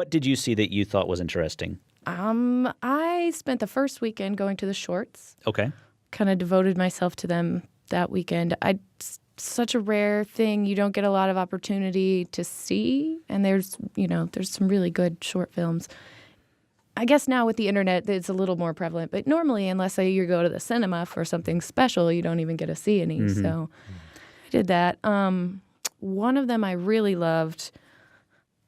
what did you see that you thought was interesting? I spent the first weekend going to the shorts. Okay. Kind of devoted myself to them that weekend. Such a rare thing. You don't get a lot of opportunity to see, and there's some really good short films. I guess now with the internet, it's a little more prevalent, but normally, unless say you go to the cinema for something special, you don't even get to see any. Mm-hmm. So I did that. One of them I really loved.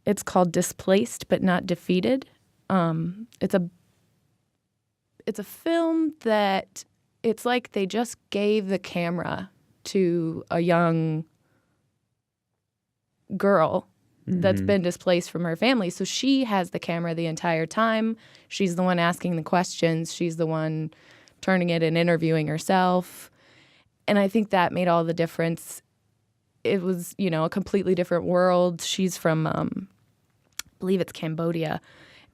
It's called Displaced but Not Defeated. It's a film that it's like they just gave the camera to a young girl that's been displaced from her family. So she has the camera the entire time. She's the one asking the questions. She's the one turning it and interviewing herself. And I think that made all the difference. It was, a completely different world. She's from, I believe it's Cambodia.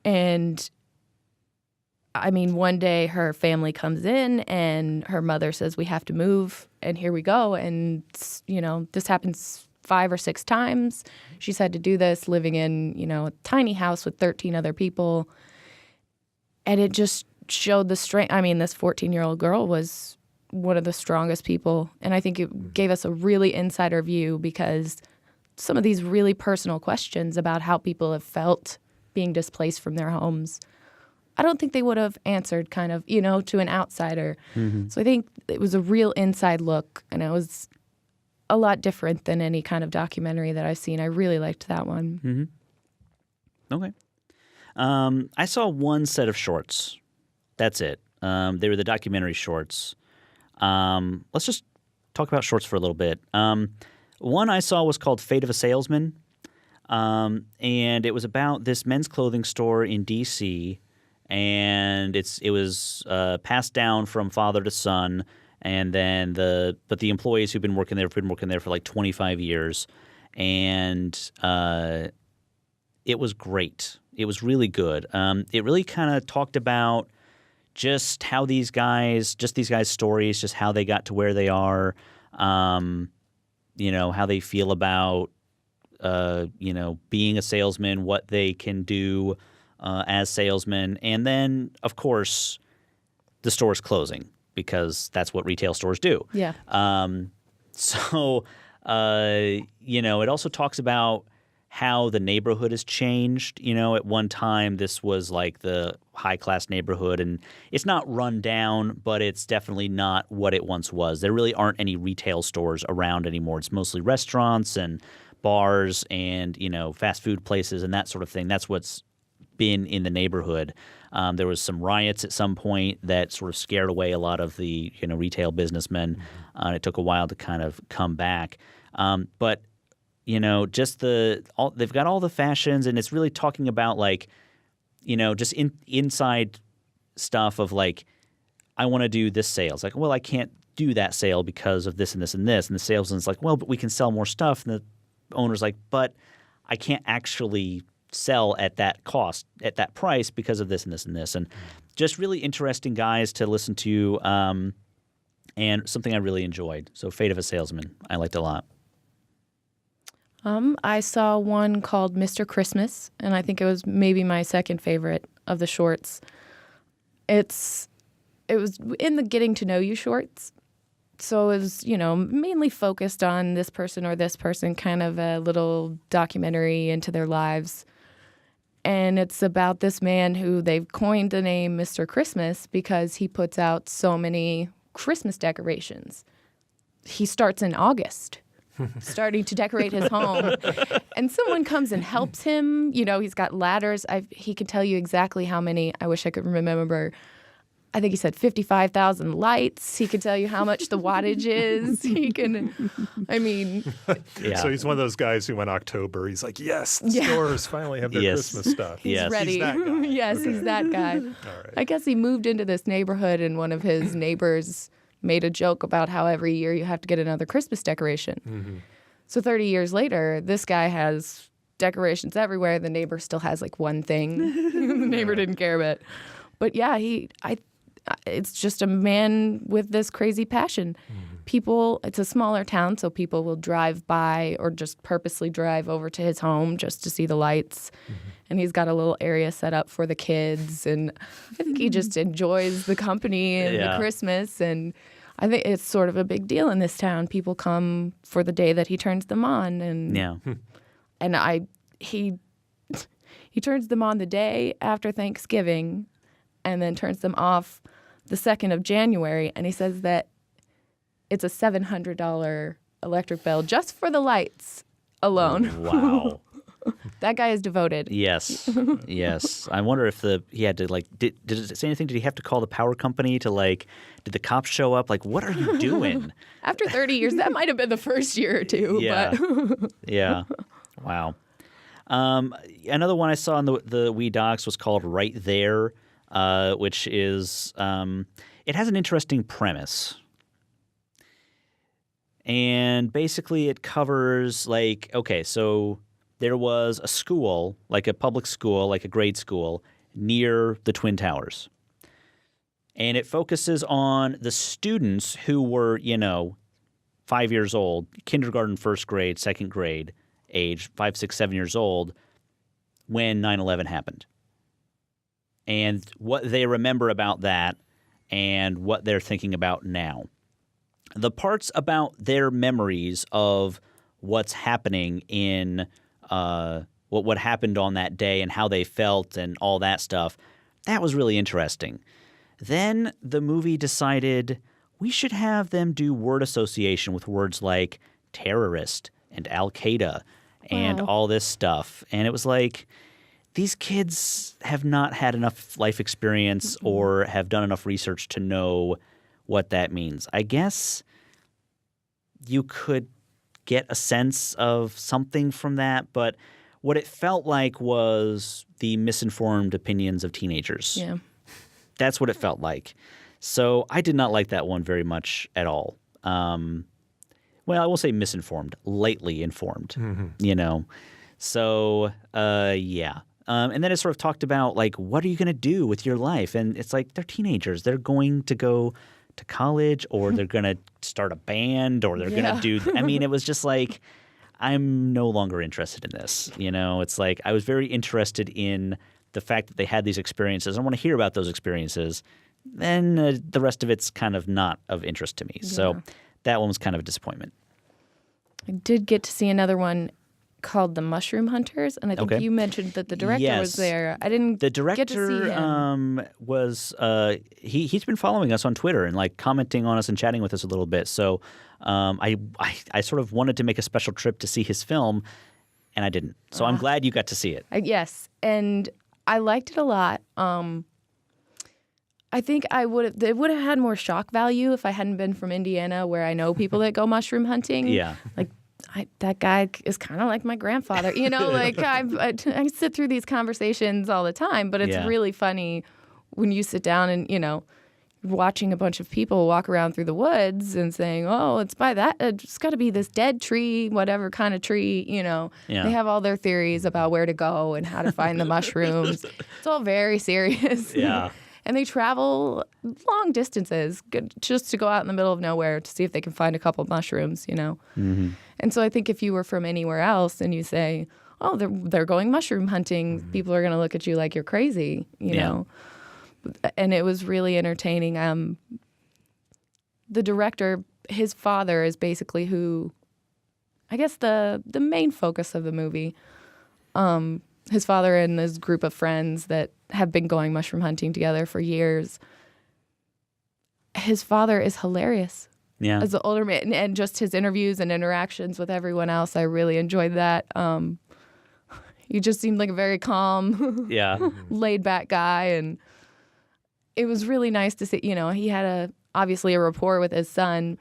And I mean, one day her family comes in and her mother says, we have to move. And here we go. And, this happens 5 or 6 times. She's had to do this living in, a tiny house with 13 other people. And it just showed the strength. I mean, this 14-year-old girl was one of the strongest people. And I think it gave us a really insider view because some of these really personal questions about how people have felt being displaced from their homes, I don't think they would have answered kind of, to an outsider. Mm-hmm. So I think it was a real inside look, and it was a lot different than any kind of documentary that I've seen. I really liked that one. Mm-hmm. Okay. I saw one set of shorts. That's it. They were the documentary shorts. Let's just talk about shorts for a little bit. One I saw was called Fate of a Salesman, and it was about this men's clothing store in D.C., and it was passed down from father to son, and then the employees who've been working there have been working there for like 25 years, and it was great. It was really good. It really kind of talked about just how these guys' stories, just how they got to where they are, how they feel about, being a salesman, what they can do as salesmen. And then, of course, the store's closing because that's what retail stores do. Yeah. It also talks about how the neighborhood has changed. At one time, this was like the high-class neighborhood, and it's not run down, but it's definitely not what it once was. There really aren't any retail stores around anymore. It's mostly restaurants and bars and, fast food places and that sort of thing. That's what's been in the neighborhood. There was some riots at some point that sort of scared away a lot of the, retail businessmen. And it took a while to kind of come back. But just they've got all the fashions, and it's really talking about just inside stuff of I want to do this sale. It's I can't do that sale because of this and this and this. And the salesman's but we can sell more stuff. And the owner's but I can't actually sell at that cost, at that price because of this and this and this. And just really interesting guys to listen to, and something I really enjoyed. So Fate of a Salesman, I liked a lot. I saw one called Mr. Christmas, and I think it was maybe my second favorite of the shorts. It was in the getting to know you shorts. So it was, mainly focused on this person or this person, kind of a little documentary into their lives. And it's about this man who they've coined the name Mr. Christmas because he puts out so many Christmas decorations. He starts in August. Starting to decorate his home. And someone comes and helps him. He's got ladders. He can tell you exactly how many. I wish I could remember. I think he said 55,000 lights. He can tell you how much the wattage is. He can, Yeah. So he's one of those guys who, in October, he's like, yes, the stores finally have their Christmas stuff. He's ready. He's that guy. Yes, okay. He's that guy. All right. I guess he moved into this neighborhood, and one of his neighbors made a joke about how every year you have to get another Christmas decoration. Mm-hmm. So 30 years later, this guy has decorations everywhere. The neighbor still has one thing. The neighbor didn't care about. But yeah, it's just a man with this crazy passion. Mm-hmm. It's a smaller town, so people will drive by or just purposely drive over to his home just to see the lights. Mm-hmm. and he's got a little area set up for the kids. And I think he just enjoys the company and the Christmas. And I think it's sort of a big deal in this town. People come for the day that he turns them on. And he turns them on the day after Thanksgiving and then turns them off the 2nd of January. And he says that it's a $700 electric bill just for the lights alone. Wow. That guy is devoted. Yes. Yes. I wonder if he had to, like, did it say anything? Did he have to call the power company to, like, did the cops show up? Like, what are you doing? After 30 years, that might have been the first year or two. Yeah. But Yeah. Wow. Another one I saw in the Wee Docs was called Right There, which is it has an interesting premise. And basically it covers, like, okay, so there was a school, like a public school, like a grade school, near the Twin Towers. And it focuses on the students who were, 5 years old, kindergarten, first grade, second grade age, 5, 6, 7 years old, when 9/11 happened. And what they remember about that and what they're thinking about now. The parts about their memories of what's happening in what happened on that day and how they felt and all that stuff, that was really interesting. Then the movie decided we should have them do word association with words like terrorist and Al-Qaeda and all this stuff. And it was like, these kids have not had enough life experience or have done enough research to know what that means. I guess you could get a sense of something from that, but what it felt like was the misinformed opinions of teenagers. yeah. That's what it felt like. So I did not like that one very much at all. Well, I won't say misinformed, lightly informed, So, yeah. And then it sort of talked about, like, what are you going to do with your life? And it's like, they're teenagers. They're going to go to college, or they're going to start a band, or they're going to do – I mean, it was just like, I'm no longer interested in this. It's like I was very interested in the fact that they had these experiences. I want to hear about those experiences. Then the rest of it's kind of not of interest to me. Yeah. So that one was kind of a disappointment. I did get to see another one called The Mushroom Hunters, and I think you mentioned that the director was there. I didn't get to see him. Was he's been following us on Twitter and, like, commenting on us and chatting with us a little bit. So I sort of wanted to make a special trip to see his film, and I didn't. So I'm glad you got to see it. Yes, and I liked it a lot. I think it would have had more shock value if I hadn't been from Indiana, where I know people that go mushroom hunting. Yeah. Like, that guy is kind of like my grandfather. Like I sit through these conversations all the time, but it's really funny when you sit down and, watching a bunch of people walk around through the woods and saying, oh, it's by that, it's got to be this dead tree, whatever kind of tree, They have all their theories about where to go and how to find the mushrooms. It's all very serious. Yeah. And they travel long distances just to go out in the middle of nowhere to see if they can find a couple of mushrooms, Mm-hmm. And so I think if you were from anywhere else and you say, oh, they're going mushroom hunting, people are going to look at you like you're crazy, you know. And it was really entertaining. The director, his father is basically who, I guess the main focus of the movie. His father and his group of friends that have been going mushroom hunting together for years. His father is hilarious. Yeah. As the older man, and just his interviews and interactions with everyone else, I really enjoyed that. He just seemed like a very calm, laid back guy, and it was really nice to see. He had obviously a rapport with his son,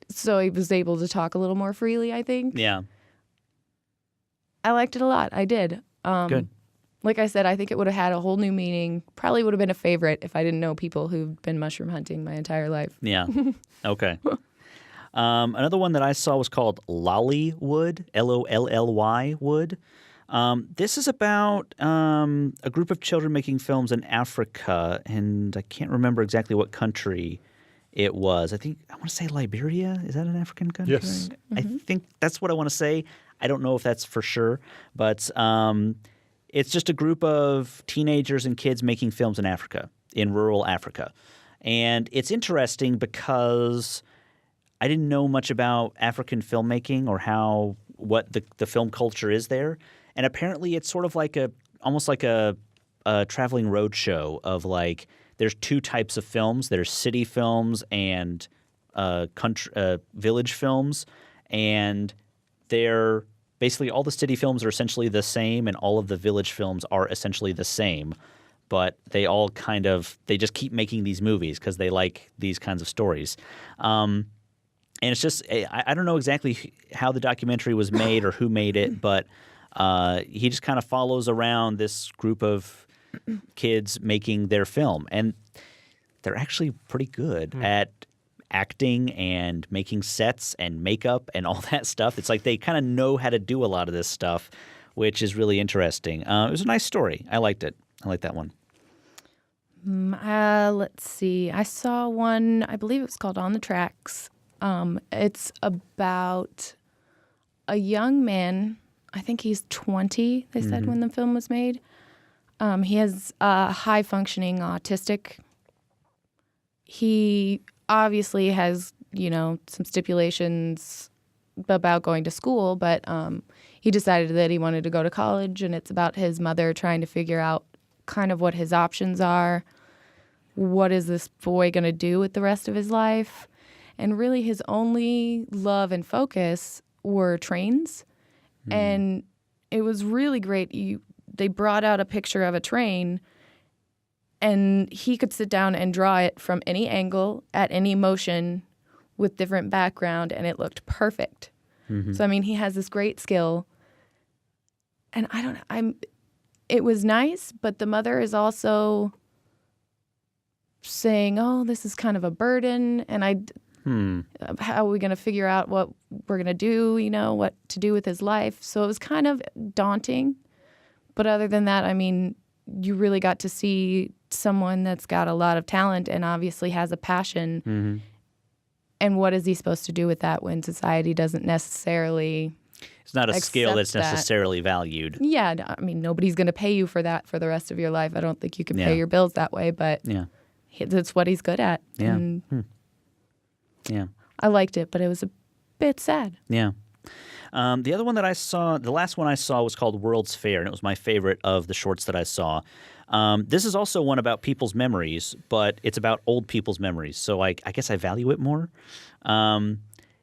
so he was able to talk a little more freely, I think. Yeah. I liked it a lot. I did. Good. Like I said, I think it would have had a whole new meaning. Probably would have been a favorite if I didn't know people who've been mushroom hunting my entire life. Yeah. Okay. Another one that I saw was called Lollywood, Lolly Wood. This is about a group of children making films in Africa, and I can't remember exactly what country it was. I want to say Liberia. Is that an African country? Yes. I think that's what I want to say. I don't know if that's for sure, but It's just a group of teenagers and kids making films in Africa, in rural Africa. And it's interesting because I didn't know much about African filmmaking or what the film culture is there. And apparently it's sort of like almost like a traveling roadshow of like there's two types of films. There's city films and village films. And they're basically all the city films are essentially the same and all of the village films are essentially the same. But they all they just keep making these movies because they like these kinds of stories. And it's just I don't know exactly how the documentary was made or who made it, but he just kind of follows around this group of kids making their film. And they're actually pretty good at acting and making sets and makeup and all that stuff. It's like they kind of know how to do a lot of this stuff, which is really interesting. It was a nice story. I liked it. I like that one. Let's see. I saw one, I believe it was called On the Tracks. It's about a young man. I think he's 20, they said, when the film was made. He has high-functioning autistic. He obviously has, some stipulations about going to school, but he decided that he wanted to go to college, and it's about his mother trying to figure out kind of what his options are. What is this boy going to do with the rest of his life? And really his only love and focus were trains. And it was really great. They brought out a picture of a train, and he could sit down and draw it from any angle, at any motion, with different background, and it looked perfect. So, I mean, he has this great skill. And it was nice, but the mother is also saying, oh, this is kind of a burden, and how are we going to figure out what we're going to do, what to do with his life? So it was kind of daunting. But other than that, I mean, you really got to see someone that's got a lot of talent and obviously has a passion. And what is he supposed to do with that when society doesn't necessarily It's not a skill that's necessarily valued. Yeah, I mean, nobody's going to pay you for that for the rest of your life. I don't think you can pay your bills that way, but that's what he's good at. Yeah. And I liked it, but it was a bit sad. Yeah. The other one that I saw, the last one I saw was called World's Fair, and it was my favorite of the shorts that I saw. This is also one about people's memories, but it's about old people's memories, so I guess I value it more.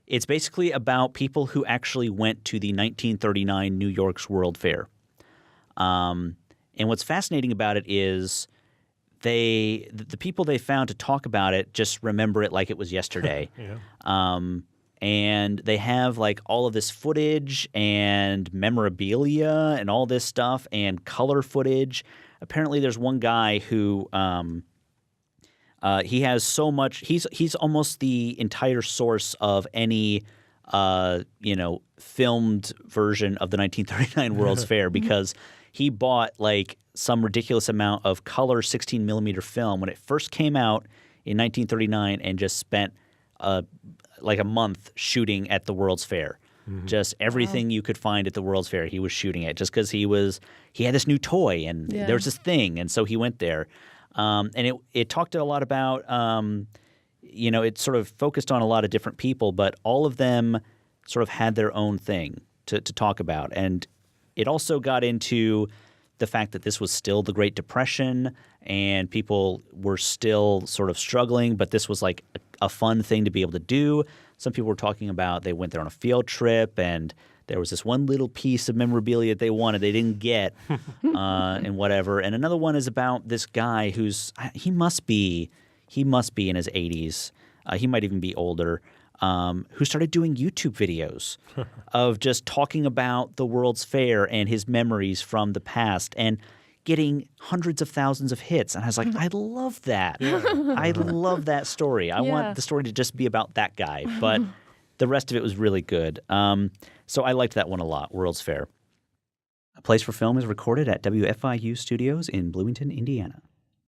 It's basically about people who actually went to the 1939 New York's World Fair. And what's fascinating about it is the people they found to talk about it just remember it like it was yesterday. And they have like all of this footage and memorabilia and all this stuff and color footage. Apparently there's one guy who he has so much. He's almost the entire source of any filmed version of the 1939 World's Fair, because he bought like some ridiculous amount of color 16 millimeter film when it first came out in 1939 and just spent like a month shooting at the World's Fair. Just everything you could find at the World's Fair, he was shooting at, just because he had this new toy and there was this thing, and so he went there. And it talked a lot about, it sort of focused on a lot of different people, but all of them sort of had their own thing to talk about. And it also got into the fact that this was still the Great Depression and people were still sort of struggling, but this was like a fun thing to be able to do. Some people were talking about they went there on a field trip and there was this one little piece of memorabilia that they wanted they didn't get and whatever. And another one is about this guy he must be in his 80s. He might even be older. Who started doing YouTube videos of just talking about the World's Fair and his memories from the past and getting hundreds of thousands of hits. And I was like, I love that. I love that story. I want the story to just be about that guy. But the rest of it was really good. So I liked that one a lot, World's Fair. A Place for Film is recorded at WFIU Studios in Bloomington, Indiana.